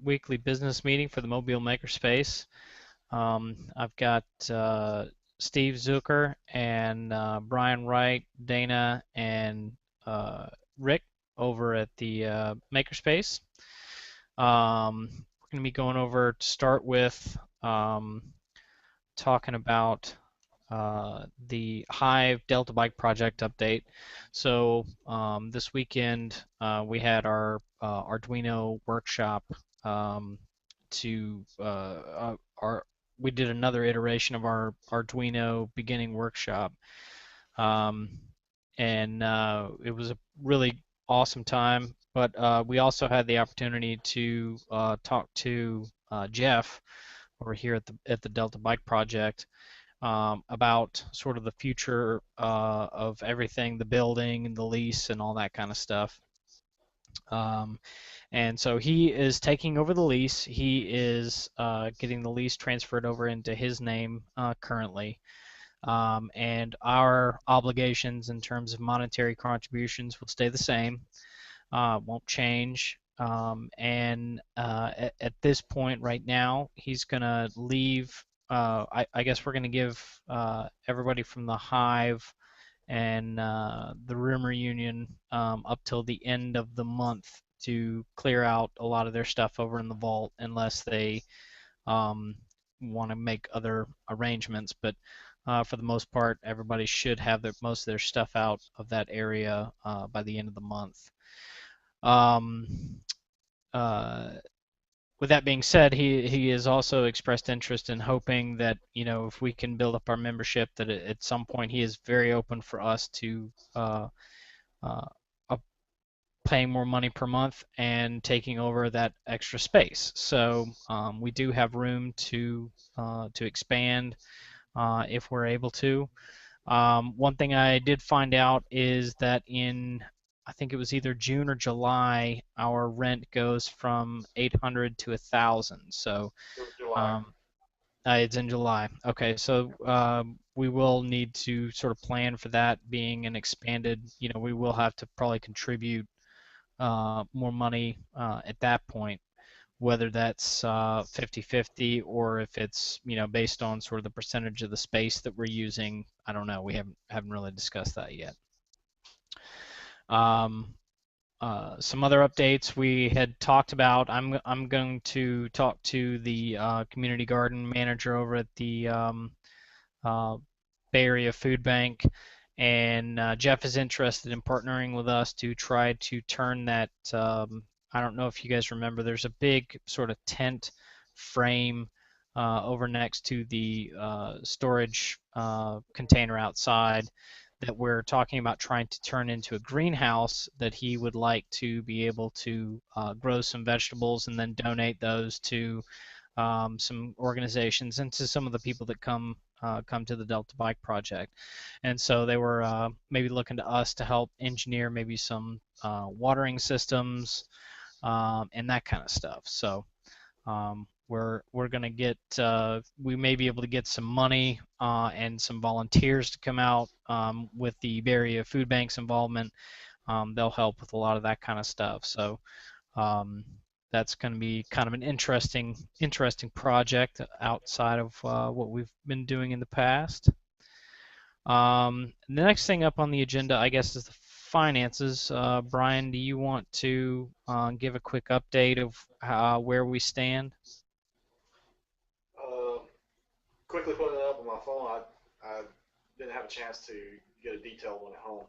weekly business meeting for the Mobile Makerspace. I've got Steve Zucker and Brian Wright, Dana, and Rick over at the Makerspace. We're going to be going over to start with talking about the Hive Delta Bike project update. So this weekend we had our Arduino workshop to our we did another iteration of our Arduino beginning workshop, um, and it was a really awesome time. But we also had the opportunity to talk to Jeff over here at the Delta Bike Project about sort of the future of everything, the building and the lease and all that kind of stuff. Um, and so he is taking over the lease. He is getting the lease transferred over into his name currently. And our obligations in terms of monetary contributions will stay the same, won't change. At this point right now, he's going to leave. I guess we're going to give everybody from the Hive and the Rumor Union up till the end of the month to clear out a lot of their stuff over in the vault, unless they um, want to make other arrangements. But for the most part, everybody should have most of their stuff out of that area by the end of the month. Um, uh, with that being said, he has also expressed interest in hoping that, if we can build up our membership, that at some point he is very open for us to uh, paying more money per month and taking over that extra space. So we do have room to expand if we're able to. One thing I did find out is that I think it was either June or July, our rent goes from 800 to 1,000. So July. um, it's in July. Okay, so we will need to sort of plan for that being an expanded. We will have to probably contribute more money at that point, whether that's 50-50 or if it's based on sort of the percentage of the space that we're using. I don't know. We haven't really discussed that yet. Um, some other updates we had talked about. I'm going to talk to the community garden manager over at the uh, Bay Area Food Bank, and Jeff is interested in partnering with us to try to turn that. I don't know if you guys remember. There's a big sort of tent frame over next to the storage container outside that we're talking about trying to turn into a greenhouse that he would like to be able to grow some vegetables and then donate those to some organizations and to some of the people that come to the Delta Bike Project. And so they were maybe looking to us to help engineer maybe some watering systems and that kind of stuff. So we're going to get we may be able to get some money and some volunteers to come out with the Bay Area Food Bank's involvement. They'll help with a lot of that kind of stuff. So um, that's going to be kind of an interesting project outside of what we've been doing in the past. The next thing up on the agenda, I guess, is the finances. Brian, do you want to give a quick update of where we stand? Uh, Quickly putting it up on my phone. I didn't have a chance to get a detailed one at home,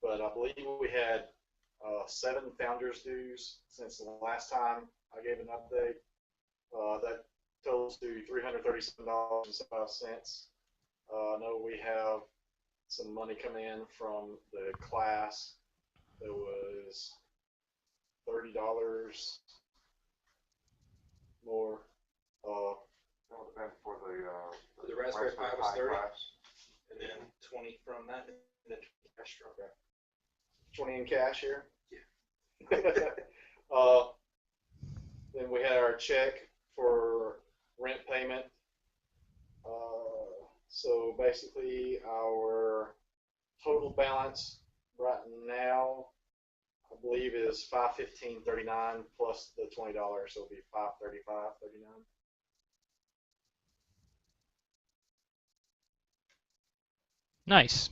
but I believe we had 7 founders dues since the last time I gave an update. That totals to $337.05. I know we have some money coming in from the class. There was $30 more. That would depend for For the Raspberry Pi was Pi 30, class. and then 20 from that, and then cash from that. 20 in cash here. Yeah. uh, then we had our check for rent payment. So basically, our total balance right now, I believe is $515.39 plus the $20, so it'll be $535.39. Nice.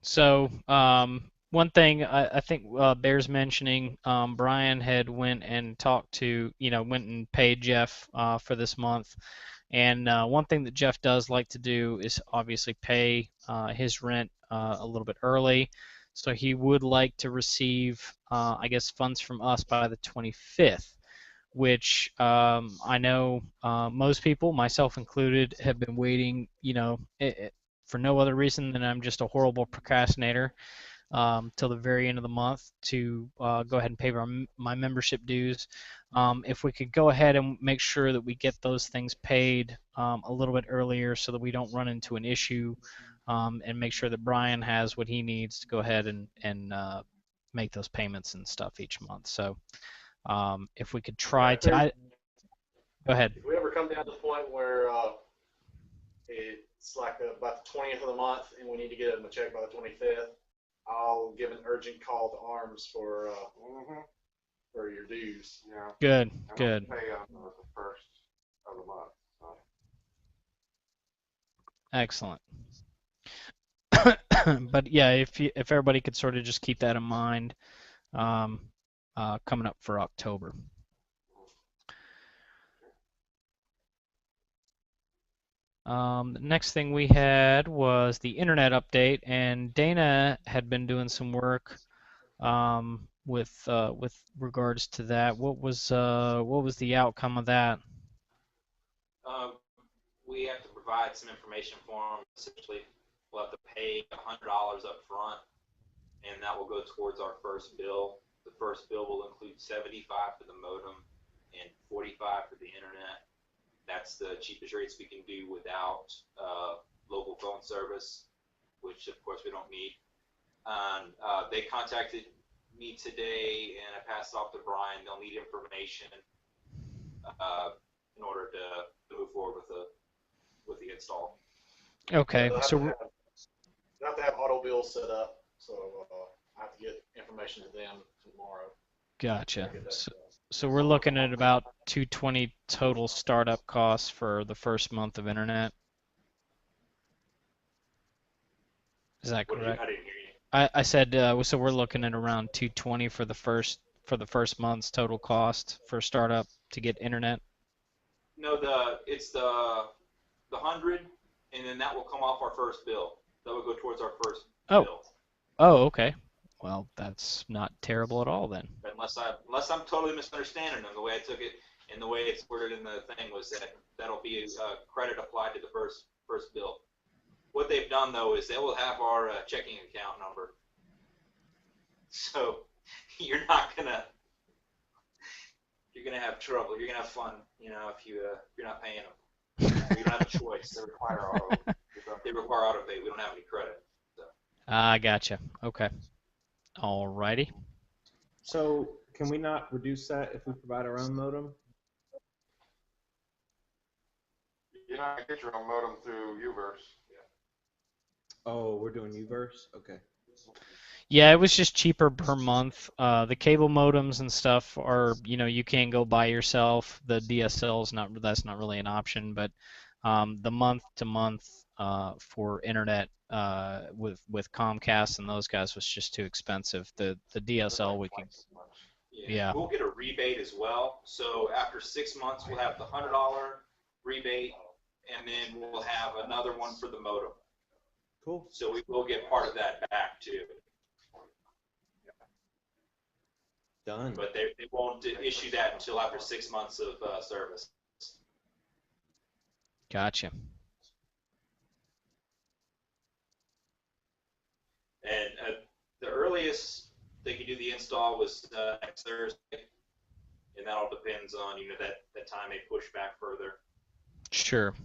So, one thing I think bears mentioning, Brian had went and talked to, went and paid Jeff for this month. And one thing that Jeff does like to do is obviously pay his rent a little bit early. So he would like to receive, I guess, funds from us by the 25th, which I know most people, myself included, have been waiting, for no other reason than I'm just a horrible procrastinator till the very end of the month to go ahead and pay my membership dues. If we could go ahead and make sure that we get those things paid a little bit earlier so that we don't run into an issue, and make sure that Brian has what he needs to go ahead and make those payments and stuff each month. So if we could try to, go ahead. If we ever come down to the point where it's like about the 20th of the month and we need to get them a check by the 25th, I'll give an urgent call to ARMS for your dues. Yeah. Good, I good. don't pay on the first of the month. So. Excellent. But yeah, if everybody could sort of just keep that in mind, coming up for October. The next thing we had was the internet update, and Dana had been doing some work with regards to that. What was the outcome of that? We have to provide some information for them. Essentially, we'll have to pay $100 up front, and that will go towards our first bill. The first bill will include $75 for the modem and $45 for the internet. That's the cheapest rates we can do without local phone service, which of course we don't need. And they contacted me today, and I passed off to Brian. They'll need information in order to move forward with the install. Okay, so They'll have to have auto bills set up, so I have to get information to them tomorrow. gotcha. So we're looking at about $220 total startup costs for the first month of internet. Is that correct? I didn't hear you. I said so we're looking at around $220 for the first month's total cost for startup to get internet. No, it's the 100, and then that will come off our first bill. That will go towards our first bill. Oh, okay. Well, that's not terrible at all then. Unless I'm totally misunderstanding them. The way I took it and the way it's worded in the thing was that'll be a credit applied to the first bill. What they've done though is they will have our checking account number. So you're gonna have trouble. You're gonna have fun, if you're not paying them. You don't have a choice. They require auto pay. We don't have any credit. So. Gotcha. Okay. Alrighty. So can we not reduce that if we provide our own modem? You know, I get your own modem through Uverse. Oh, we're doing Uverse? Okay. Yeah, it was just cheaper per month. The cable modems and stuff are, you can go by yourself. The DSL that's not really an option, but the month to month for internet with Comcast and those guys was just too expensive. The DSL we could. Yeah. We'll get a rebate as well. So after 6 months, we'll have the $100 rebate, and then we'll have another one for the modem. Cool. So we will get part of that back too. Done. But they won't issue that until after 6 months of service. Gotcha. And the earliest they could do the install was next Thursday, and that all depends on that time they push back further. Sure.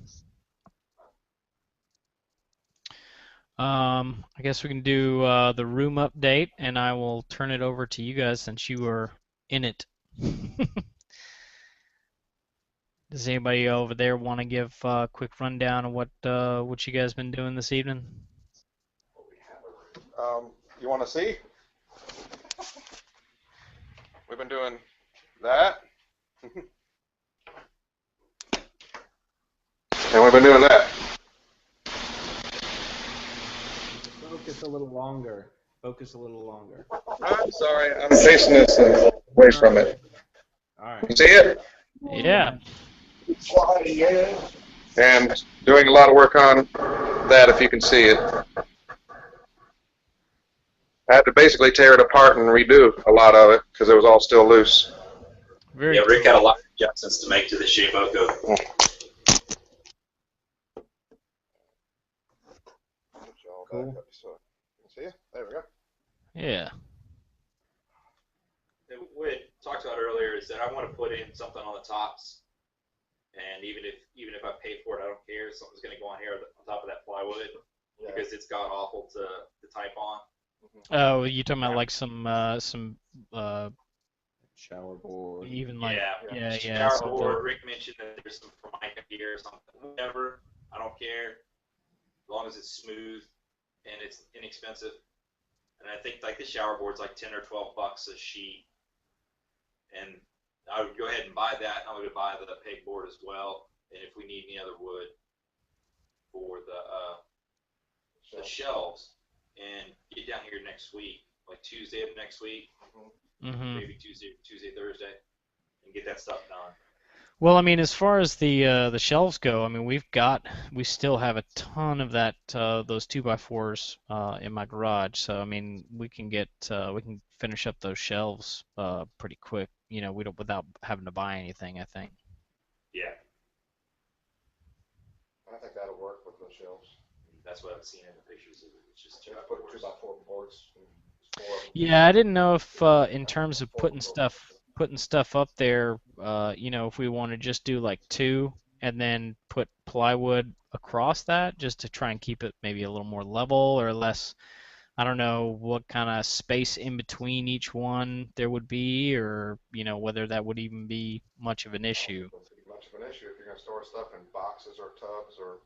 I guess we can do the room update, and I will turn it over to you guys since you are in it. Does anybody over there want to give a quick rundown of what you guys been doing this evening? You want to see? We've been doing that. And we've been doing that. Focus a little longer. Focus a little longer. I'm sorry, I'm facing this away from it. All right. You see it? Yeah. And doing a lot of work on that, if you can see it. I had to basically tear it apart and redo a lot of it because it was all still loose. Very Yeah, Rick had a lot of adjustments to make to the Shapeoko. Cool. See it? There we go. Yeah. What I talked about earlier is that I want to put in something on the tops, and even if I pay for it, I don't care. Something's going to go on here on top of that plywood Yeah. because it's god awful to type on. Oh, you talking about like some Shower board. even like Yeah. yeah Shower something. board. Rick mentioned that there's some Formica here or something. Whatever. I don't care. As long as it's smooth and it's inexpensive. And I think like the shower board's like 10 or 12 bucks a sheet. And I would go ahead and buy that. And I would buy the pegboard as well. And if we need any other wood for the shelves, and get down here next week, like Tuesday of next week, Mm-hmm. maybe Tuesday, Thursday, and get that stuff done. Well, I mean, as far as the shelves go, I mean, we still have a ton of that those 2x4s in my garage. So I mean, we can finish up those shelves pretty quick. You know, without having to buy anything, I think. Yeah, I think that'll work with the shelves. that's what I've seen in the pictures. It's just two by Put fours. 2x4 boards. Yeah, I didn't know if in terms of putting stuff up there, you know, if we want to just do like two and then put plywood across that just to try and keep it maybe a little more level or less. I don't know what kind of space in between each one there would be, or you know, whether that would even be much of an issue. Much of an issue if you're going to store stuff in boxes or tubs or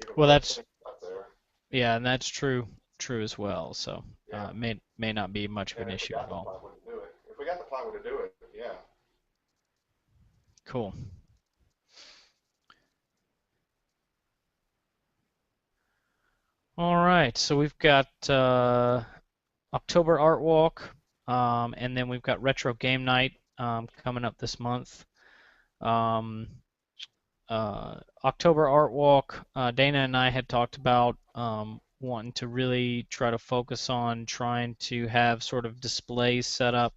even Well, that's up there. yeah, and that's true as well. So Yeah. may not be much of an issue at all. If we got the plywood to do it, yeah. Cool. All right, so we've got October Art Walk, and then we've got Retro Game Night coming up this month. October Art Walk, Dana and I had talked about wanting to really try to focus on trying to have sort of displays set up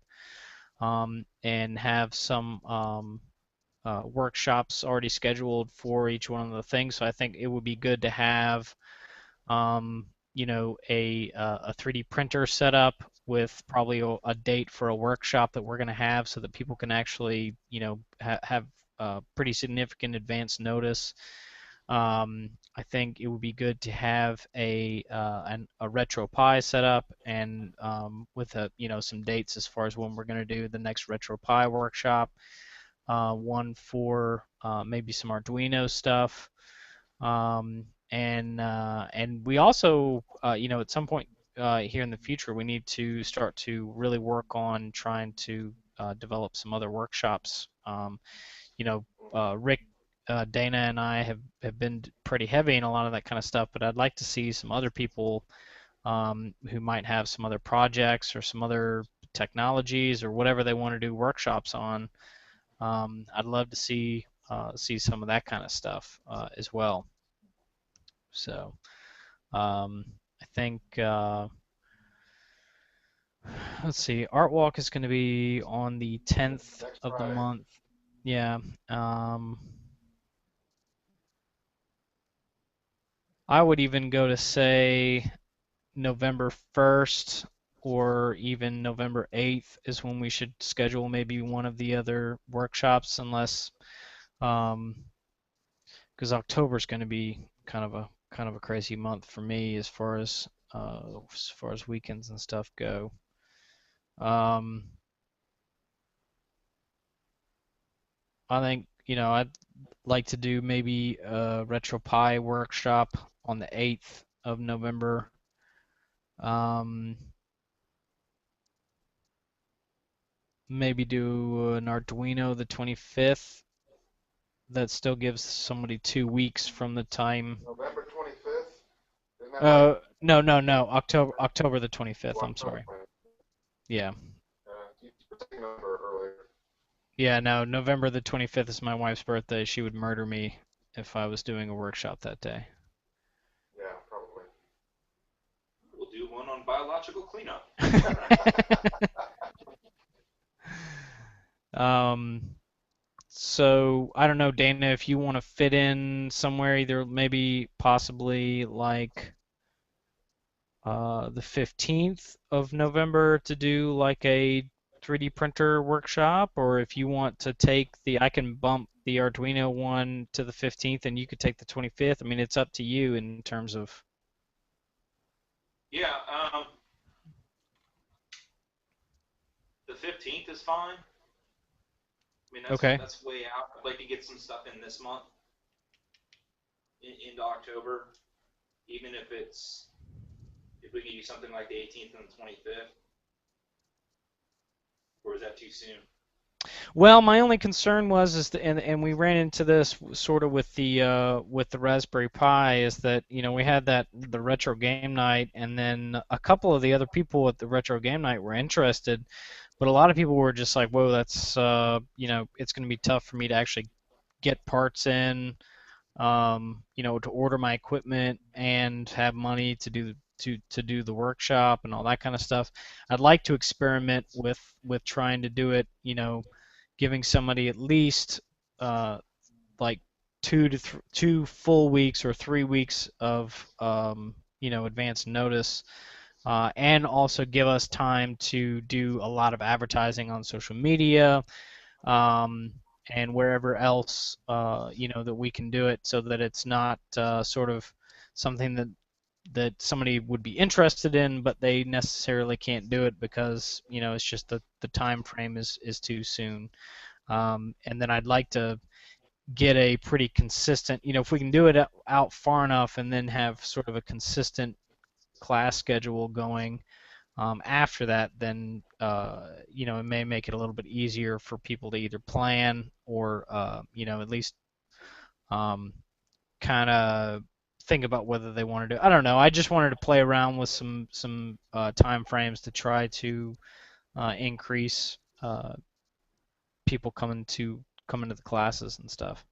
and have some workshops already scheduled for each one of the things. So I think it would be good to have you know, a 3D printer set up with probably a date for a workshop that we're going to have so that people can actually, you know, have pretty significant advance notice. I think it would be good to have a RetroPie set up and with you know, some dates as far as when we're going to do the next RetroPie workshop. One for maybe some Arduino stuff. And we also, you know, at some point here in the future, we need to start to really work on trying to develop some other workshops. You know, Rick, Dana, and I have been pretty heavy in a lot of that kind of stuff, but I'd like to see some other people who might have some other projects or some other technologies or whatever they want to do workshops on. I'd love to see some of that kind of stuff as well. So I think let's see, Art Walk is going to be on the 10th of the month. Yeah. I would even go to say November 1st or even November 8th is when we should schedule maybe one of the other workshops, unless because October is going to be kind of a crazy month for me as far as weekends and stuff go. I think I'd like to do maybe a RetroPie workshop on the 8th of November. Maybe do an Arduino the 25th. That still gives somebody 2 weeks from the time. November 25th? Isn't that like No. October the 25th. I'm sorry. October? Yeah. You were saying November earlier. Yeah, no, November the 25th is my wife's birthday. She would murder me if I was doing a workshop that day. Yeah, probably. We'll do one on biological cleanup. So I don't know, Dana, if you want to fit in somewhere, either maybe possibly like the 15th of November to do like a 3D printer workshop, or if you want to take I can bump the Arduino one to the 15th and you could take the 25th. I mean, it's up to you in terms of. Yeah, the 15th is fine. I mean, Okay. That's way out. I'd like to get some stuff in this month, into October, even if we could use something like the 18th and the 25th, or is that too soon? Well, my only concern was and we ran into this sort of with the Raspberry Pi, is that we had the retro game night, and then a couple of the other people at the retro game night were interested, but a lot of people were just like, whoa, that's it's going to be tough for me to actually get parts in, to order my equipment and have money to do the workshop and all that kind of stuff. I'd like to experiment with trying to do it, giving somebody at least like 2 full weeks or 3 weeks of advance notice, and also give us time to do a lot of advertising on social media, and wherever else that we can do it, so that it's not sort of something that somebody would be interested in, but they necessarily can't do it because it's just the time frame is too soon. And then I'd like to get a pretty consistent, if we can do it out far enough and then have sort of a consistent class schedule going after that, then it may make it a little bit easier for people to either plan or at least kind of think about whether they want to do. I don't know. I just wanted to play around with some time frames to try to increase people coming to the classes and stuff.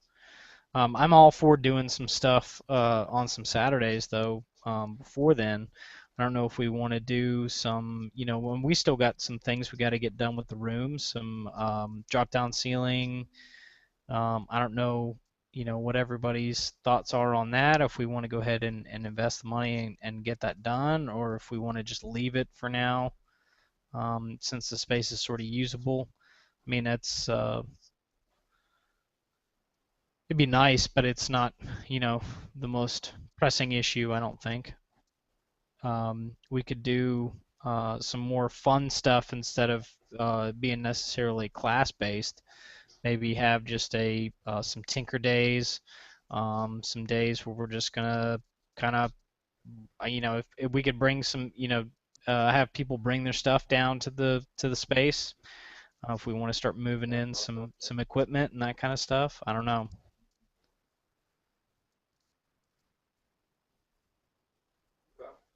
I'm all for doing some stuff on some Saturdays though. Before then, I don't know if we want to do some. When we still got some things we got to get done with the rooms, some drop down ceiling. I don't know, what everybody's thoughts are on that, if we want to go ahead and invest the money and get that done, or if we want to just leave it for now, since the space is sort of usable. I mean, it'd be nice, but it's not, the most pressing issue, I don't think. We could do some more fun stuff instead of being necessarily class-based. Maybe have just some Tinker Days, some days where we're just gonna kind of, if we could bring some, have people bring their stuff down to the space. If we want to start moving in some equipment and that kind of stuff, I don't know.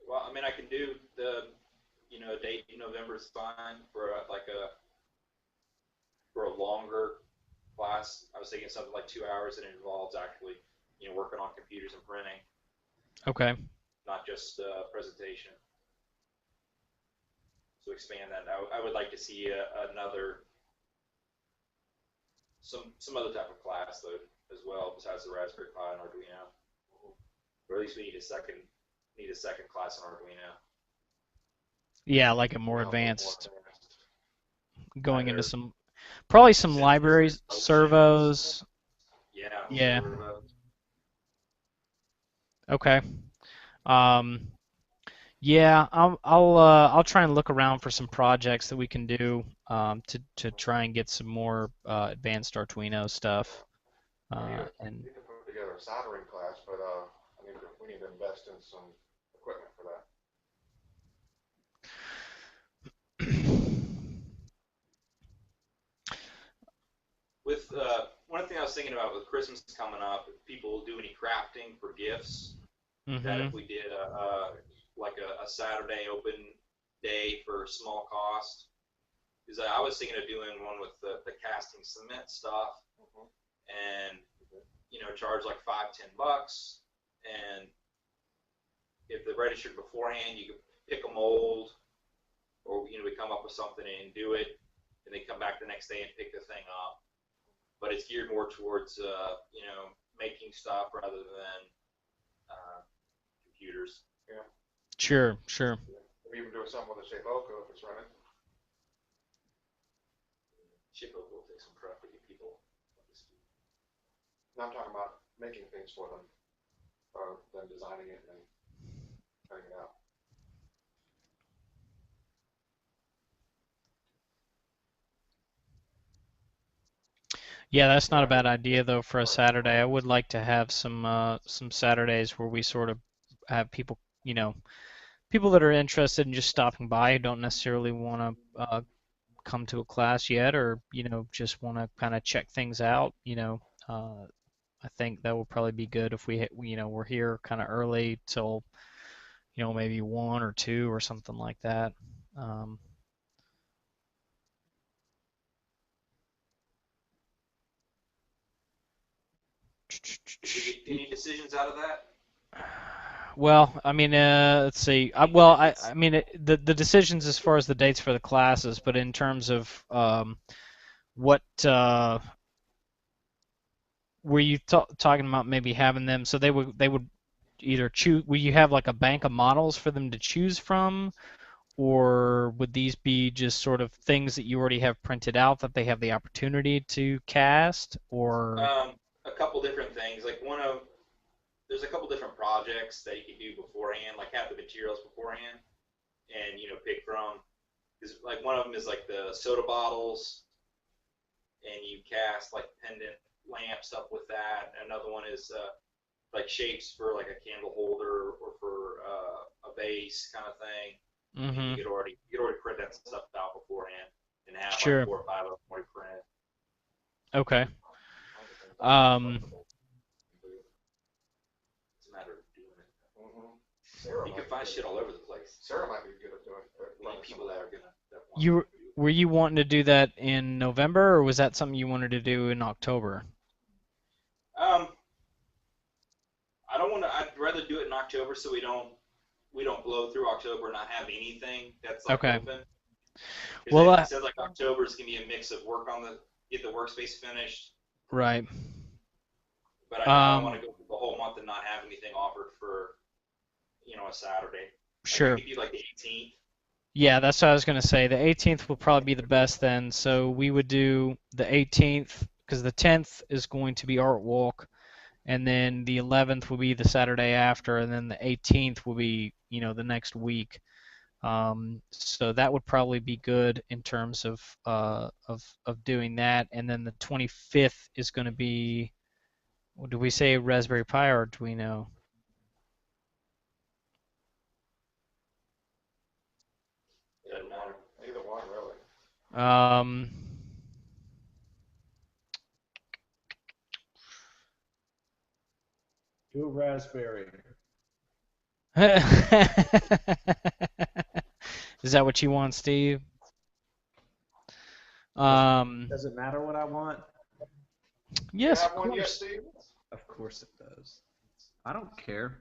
Well, I mean, I can do the, date in November is fine for for a longer class. I was thinking something like 2 hours, and it involves actually, working on computers and printing, Okay. not just presentation. So expand that. I would like to see some other type of class though as well, besides the Raspberry Pi and Arduino. Or at least we need a second class on Arduino. Yeah, like a more advanced, going Either into probably some sensors, libraries, motion. servos. Yeah. Yeah. Servo. Okay. Yeah, I'll try and look around for some projects that we can do to try and get some more advanced Arduino stuff. And You can put together a soldering class, but we need to invest in some equipment for that. With one thing I was thinking about with Christmas coming up, if people do any crafting for gifts, that if we did a Saturday open day for small cost, because I was thinking of doing one with the casting cement stuff, and charge like $5-10, and if they're registered beforehand, you can pick a mold, or we come up with something and do it, and they come back the next day and pick the thing up. But it's geared more towards making stuff rather than computers. Yeah. Sure. We even do something with a Shapeoko if it's running. Shapeoko will take some prep to get people up to speed. No, I'm talking about making things for them, or them designing it and cutting it out. Yeah, that's not a bad idea though for a Saturday. I would like to have some Saturdays where we sort of have people, people that are interested in just stopping by who don't necessarily want to come to a class yet, or just want to kind of check things out. I think that would probably be good if we're here kind of early till maybe 1 or 2 or something like that. Did you get any decisions out of that? Well, I mean, let's see. I mean, the decisions as far as the dates for the classes, but in terms of what were you talking about maybe having them so they would either choose? Will you have like a bank of models for them to choose from, or would these be just sort of things that you already have printed out that they have the opportunity to cast, or? A couple different things. Like there's a couple different projects that you can do beforehand, like have the materials beforehand, and pick from. Because like one of them is like the soda bottles, and you cast like pendant lamps up with that. Another one is like shapes for like a candle holder or for a vase kind of thing. Mm-hmm. You could already print that stuff out beforehand and have Sure. like 4 or 5 of them already printed. Okay. It's a matter of doing it. You can find shit all over the place. Sarah might be good at doing it. You need people that are gonna. Were you wanting to do that in November, or was that something you wanted to do in October? I don't want to. I'd rather do it in October so we don't blow through October and not have anything that's like Okay. open. Well, it says like October is gonna be a mix of work on get the workspace finished. Right. But I don't want to go through the whole month and not have anything offered for a Saturday. Sure. We could do like the 18th. Yeah, that's what I was going to say. The 18th will probably be the best then. So we would do the 18th because the 10th is going to be Art Walk, and then the 11th will be the Saturday after, and then the 18th will be the next week. So that would probably be good in terms of doing that. And then the 25th is going to be, do we say Raspberry Pi or Arduino? Either one, really. Do a raspberry. Is that what you want, Steve? Does it matter what I want? Yes, have of one yet, course. Steve? Of course it does. I don't care.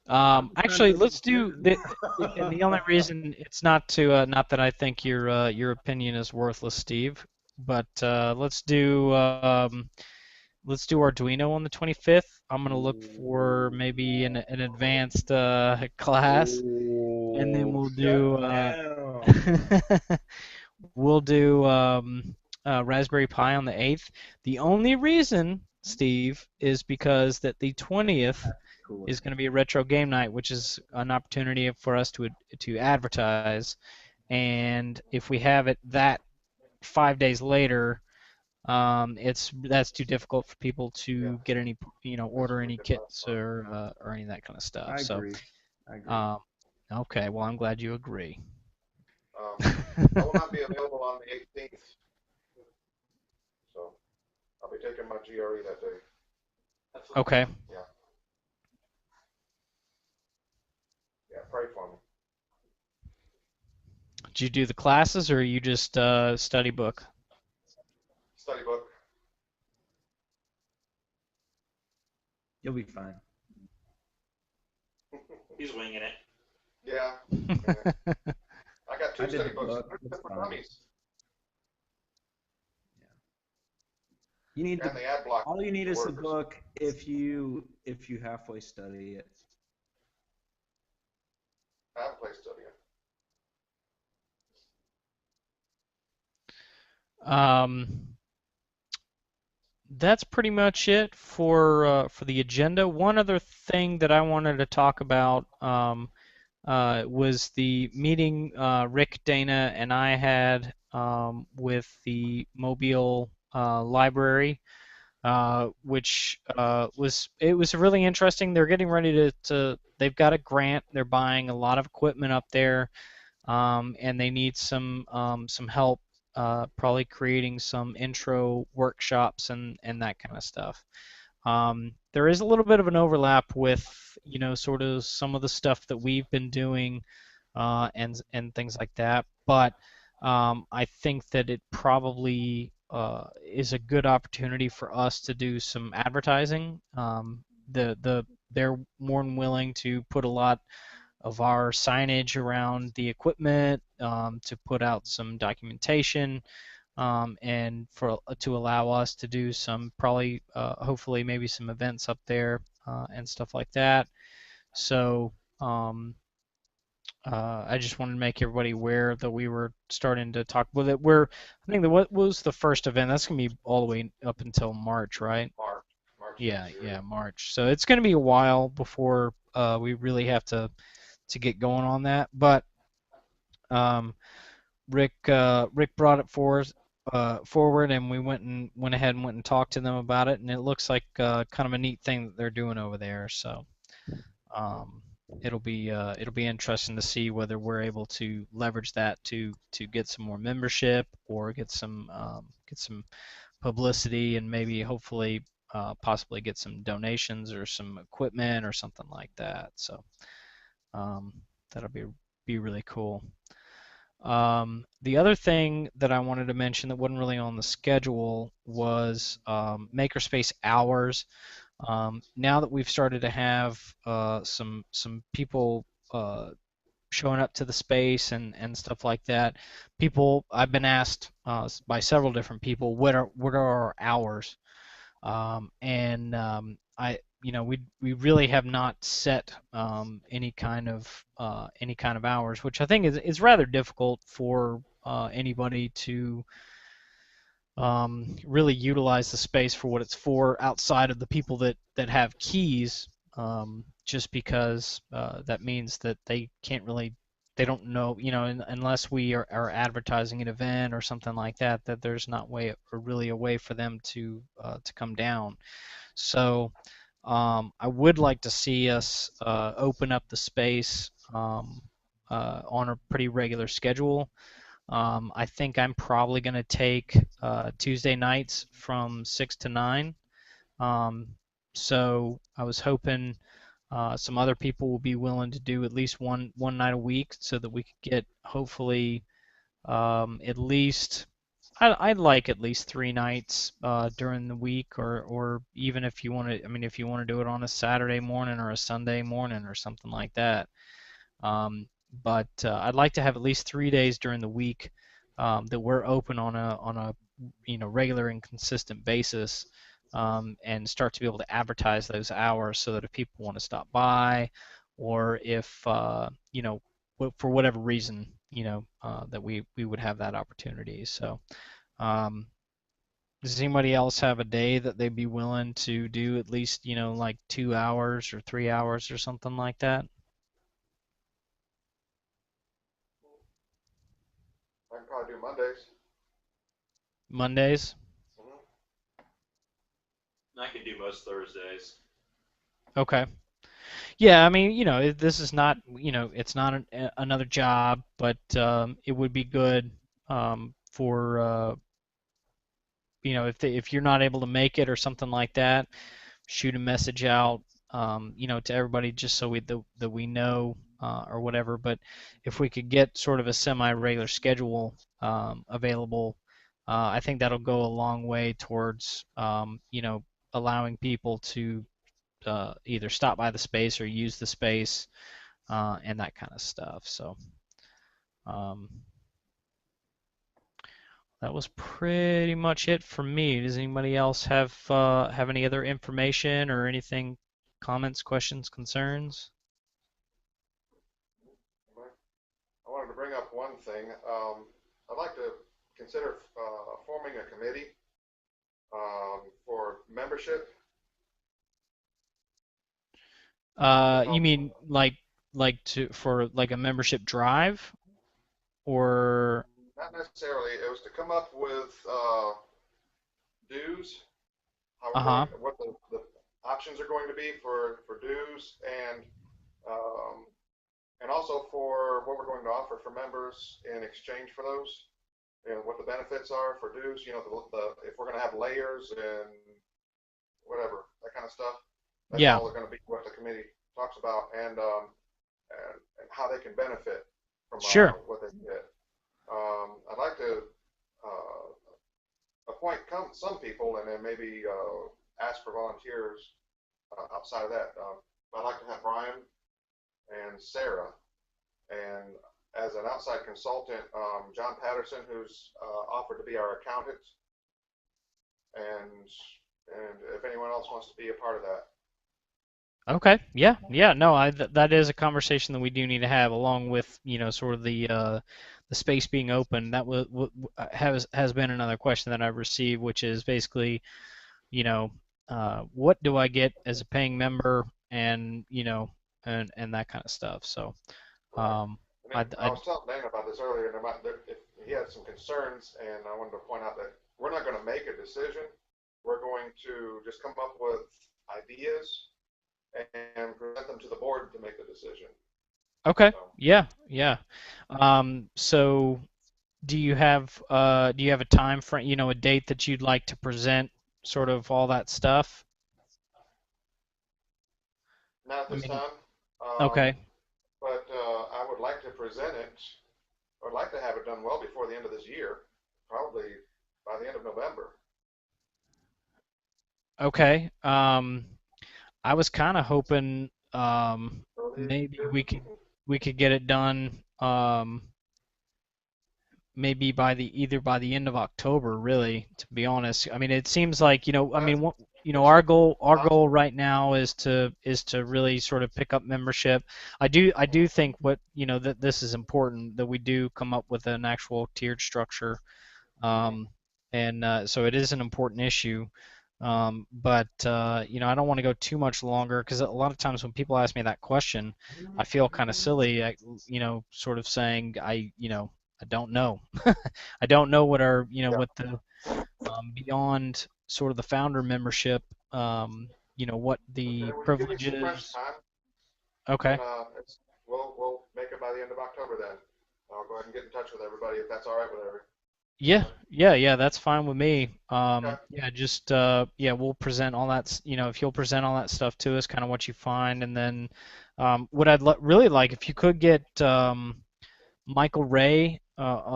Actually, let's do and the only reason it's not to not that I think your opinion is worthless, Steve, but let's do Arduino on the 25th. I'm gonna look for maybe an advanced class, and then we'll do we'll do Raspberry Pi on the 8th. The only reason, Steve, is because that the 20th is going to be a retro game night, which is an opportunity for us to advertise. And if we have it that 5 days later, That's too difficult for people Yeah. to get any, order what we any did last kits month. or any of that kind of stuff. I So, agree. okay, well, I'm glad you agree. I will not be available on the 18th, so I'll be taking my GRE that day. Okay. Yeah, pray for me. Did you do the classes or you just study book? Study book. You'll be fine. He's winging it. Yeah. I got two I did study the books book. It's for fine. dummies, You need and the ad block. all you need is the workers. book if you halfway study it. I have a place to study it. That's pretty much it for the agenda. One other thing that I wanted to talk about was the meeting Rick, Dana, and I had with the Mobile Library, which was really interesting. They're getting ready to they've got a grant. They're buying a lot of equipment up there, and they need some help, probably creating some intro workshops and that kind of stuff. There is a little bit of an overlap with, sort of some of the stuff that we've been doing, and things like that. But I think that it probably is a good opportunity for us to do some advertising. They're more than willing to put a lot of our signage around the equipment, to put out some documentation, and to allow us to do some probably hopefully maybe some events up there, and stuff like that. So I just wanted to make everybody aware that we were starting to talk with it. I think what was the first event? That's gonna be all the way up until March, right? March Yeah, next year. yeah, March. So it's gonna be a while before we really have to get going on that. But um, Rick brought it forward, and we went ahead and went and talked to them about it, and it looks like kind of a neat thing that they're doing over there. So um, it'll be interesting to see whether we're able to leverage that to get some more membership or get some publicity, and maybe hopefully possibly get some donations or some equipment or something like that. So um, that'll be really cool. The other thing that I wanted to mention that wasn't really on the schedule was Makerspace hours. Now that we've started to have some people showing up to the space and stuff like that, I've been asked by several different people what are our hours, and we really have not set any kind of hours, which I think is rather difficult for anybody to really utilize the space for what it's for outside of the people that have keys, just because that means that they don't know, unless we are advertising an event or something like that, that there's not really a way for them to come down. So I would like to see us open up the space on a pretty regular schedule. I think I'm probably going to take Tuesday nights from 6 to 9. Um, so I was hoping some other people will be willing to do at least one night a week, so that we could get hopefully at least I'd like at least 3 nights during the week, or even if you want to, I mean, if you want to do it on a Saturday morning or a Sunday morning or something like that. But I'd like to have at least 3 days during the week that we're open on a regular and consistent basis, and start to be able to advertise those hours, so that if people want to stop by, or if for whatever reason, that we would have that opportunity. So um, does anybody else have a day that they'd be willing to do at least, like 2 hours or 3 hours or something like that? I can probably do Mondays. Mondays? Mhm. I could do most Thursdays. Okay. Yeah, I mean, this is not, it's not another job, but it would be good for, if you're not able to make it or something like that, shoot a message out, to everybody just so that we know or whatever. But if we could get sort of a semi-regular schedule available, I think that'll go a long way towards, allowing people to either stop by the space or use the space and that kind of stuff. So um, that was pretty much it for me. Does anybody else have any other information or anything, comments, questions, concerns? I wanted to bring up one thing. I'd like to consider forming a committee for membership. You mean for like a membership drive, or Not necessarily. It was to come up with dues, how we're uh-huh. going, what the options are going to be for dues, and also for what we're going to offer for members in exchange for those, and what the benefits are for dues. If we're going to have layers and whatever, that kind of stuff. That's Yeah, all going to be what the committee talks about, and how they can benefit from sure. what they get. I'd like to appoint some people, and then maybe ask for volunteers outside of that. I'd like to have Brian and Sarah, and as an outside consultant, John Patterson, who's offered to be our accountant, and if anyone else wants to be a part of that. Okay. Yeah. Yeah. No, that is a conversation that we do need to have, along with sort of the space being open. That has been another question that I've received, which is basically, what do I get as a paying member, and and that kind of stuff. So, Right. um, And I was telling Dan about this earlier, and if he had some concerns, and I wanted to point out that we're not going to make a decision. We're going to just come up with ideas and present them to the board to make the decision. okay. So, Yeah. Yeah. So do you have a time frame, a date that you'd like to present sort of all that stuff? not at I this mean, time, okay. but I would like to present it. I'd like to have it done well before the end of this year, probably by the end of November. Okay. I was kind of hoping Early this maybe year. we could get it done maybe either by the end of October, really, to be honest. I mean, it seems like, I That's mean, it's our goal possible. right now is to really sort of pick up membership. I do think that this is important, that we do come up with an actual tiered structure. Um, and so it is an important issue. But I don't want to go too much longer, because a lot of times when people ask me that question, I feel kind of silly, sort of saying I don't know. I don't know what Yeah. what the beyond sort of the founder membership, what Okay. the Well, you give me some fresh privileges. time, Okay. and we'll make it by the end of October then. I'll go ahead and get in touch with everybody if that's all right with everybody. Yeah, yeah, that's fine with me. Okay. Yeah, just yeah, we'll present all that, if you'll present all that stuff to us, kind of what you find, and then what I'd really like, if you could get Michael Ray,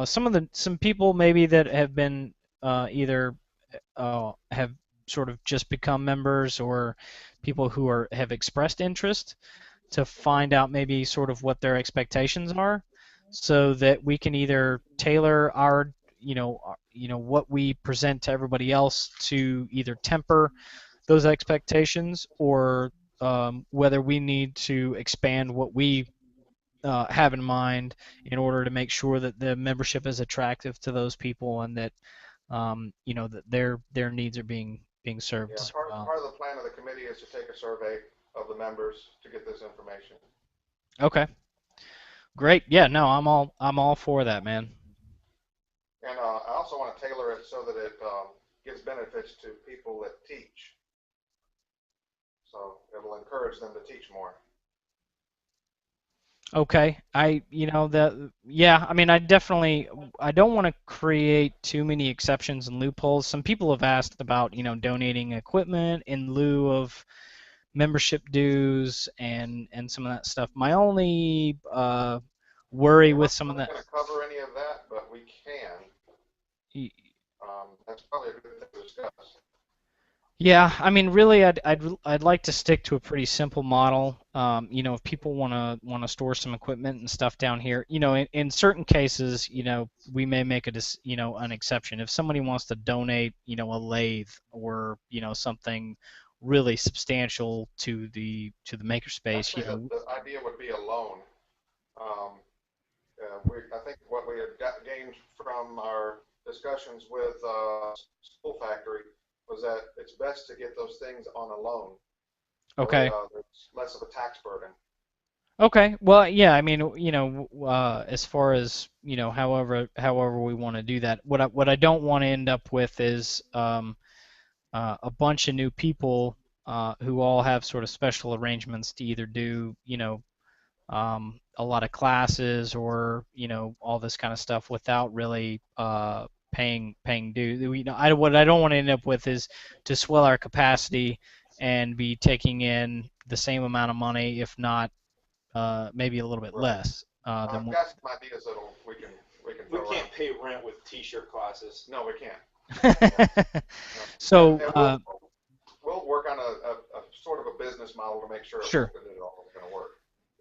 some people maybe that have been either have sort of just become members, or people who have expressed interest, to find out maybe sort of what their expectations are, so that we can either tailor our what we present to everybody else to either temper those expectations, or whether we need to expand what we have in mind in order to make sure that the membership is attractive to those people, and that that their needs are being served Yeah. as Part well. part of the plan of the committee is to take a survey of the members to get this information. Okay, great. Yeah, no, I'm all for that, man. And I also want to tailor it so that it gives benefits to people that teach. So it'll encourage them to teach more. Okay. Yeah, I mean, I don't want to create too many exceptions and loopholes. Some people have asked about, donating equipment in lieu of membership dues and some of that stuff. My only worry We're with not some of really that. going to cover any of that, but we can. y- That's probably a good thing to discuss. Yeah, I mean, really, I'd like to stick to a pretty simple model. If people want to store some equipment and stuff down here, in certain cases, we may make an exception. If somebody wants to donate, a lathe or something really substantial to the makerspace, Actually, the idea would be a loan. Um, I think what we had gained from our discussions with School Factory was that it's best to get those things on a loan. Okay. There's less of a tax burden. Okay. Well, yeah, I mean, as far as, however we want to do that, what I don't want to end up with is a bunch of new people who all have sort of special arrangements to either do, a lot of classes or, all this kind of stuff without really paying due. What I don't want to end up with is to swell our capacity and be taking in the same amount of money, if not maybe a little bit Right. less than I've what. got some ideas that we can We throw can't around. pay rent with t-shirt classes. No, we can't. So, And we'll work on a sort of a business model to make sure sure. that it all is going to work.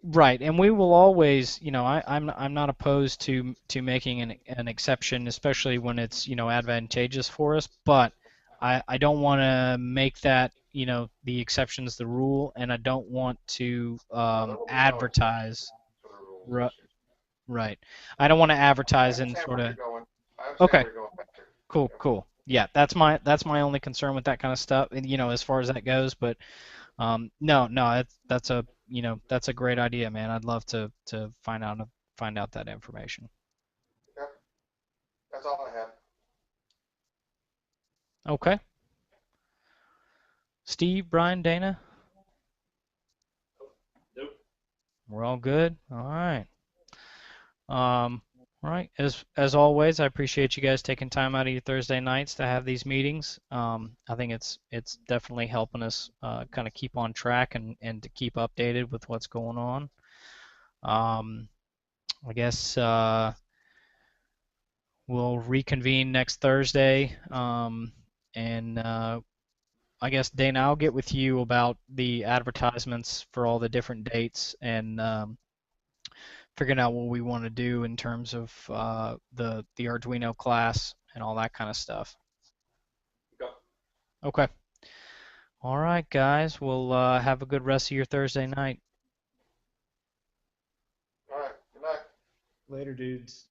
Right, and we will always, I'm not opposed to making an exception, especially when it's, advantageous for us, but I don't want to make that, the exceptions the rule, and I don't want to There will be no advertise. exceptions to the rules Ri- this year. Right. I don't want to I advertise in understand sort where of. you're going. I understand Okay. where you're going, Patrick. Cool. Yeah, that's my only concern with that kind of stuff, and as far as that goes. But no, that's a great idea, man. I'd love to find out that information. Yeah, that's all I have. Okay. Steve, Brian, Dana, Nope. we're all good. All right. All right. As always, I appreciate you guys taking time out of your Thursday nights to have these meetings. I think it's definitely helping us kind of keep on track and to keep updated with what's going on. I guess we'll reconvene next Thursday. And I guess, Dana, I'll get with you about the advertisements for all the different dates and figuring out what we want to do in terms of the Arduino class and all that kind of stuff. Go. Okay. All right, guys. Well, have a good rest of your Thursday night. All right, good night. Later, dudes.